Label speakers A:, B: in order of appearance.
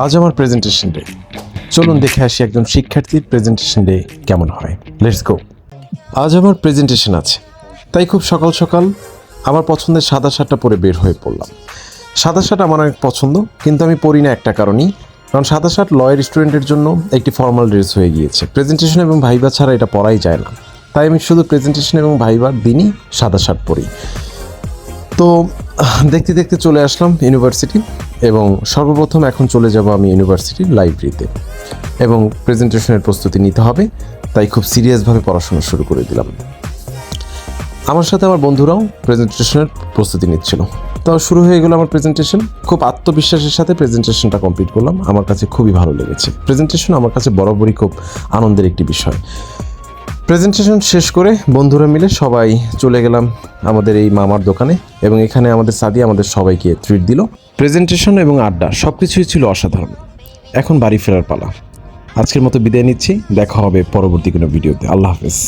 A: আজ আমার presentation day. চলুন দেখে আসি একজন শিক্ষার্থীর প্রেজেন্টেশন ডে কেমন হয়। Let's go. আজ আমার প্রেজেন্টেশন আছে, তাই খুব সকাল সকাল আমার পছন্দের সাদা শার্টটা পরে বের হয়ে পড়লাম। সাদা শার্ট আমার অনেক পছন্দ, কিন্তু আমি পরি না একটা কারণেই, কারণ সাদা শার্ট লয়ের স্টুডেন্টের জন্য একটি ফর্মাল ড্রেস হয়ে গিয়েছে। প্রেজেন্টেশন এবং ভাইবা ছাড়া এটা পরাই যায় না, তাই আমি শুধু প্রেজেন্টেশন এবং ভাইবার দিনই সাদা শার্ট পরি। তো দেখতে দেখতে চলে আসলাম ইউনিভার্সিটি, এবং সর্বপ্রথম এখন চলে যাব আমি ইউনিভার্সিটির লাইব্রেরিতে, এবং প্রেজেন্টেশনের প্রস্তুতি নিতে হবে, তাই খুব সিরিয়াসভাবে পড়াশোনা শুরু করে দিলাম। আমার সাথে আমার বন্ধুরাও প্রেজেন্টেশনের প্রস্তুতি নিচ্ছিল। তো শুরু হয়ে গেল আমার প্রেজেন্টেশন। খুব আত্মবিশ্বাসের সাথে প্রেজেন্টেশনটা কমপ্লিট করলাম। আমার কাছে খুবই ভালো লেগেছে। প্রেজেন্টেশন আমার কাছে বরাবরই খুব আনন্দের একটি বিষয়। প্রেজেন্টেশন শেষ করে বন্ধুরা মিলে সবাই চলে গেলাম আমাদের এই মামার দোকানে, এবং এখানে আমাদের সাদি আমাদের সবাইকে ট্রিট দিল। প্রেজেন্টেশন এবং আড্ডা সব কিছুই ছিল অসাধারণ। এখন বাড়ি ফেরার পালা। আজকের মতো বিদায় নিচ্ছি। দেখা হবে পরবর্তী কোনো ভিডিওতে। আল্লাহ হাফেজ।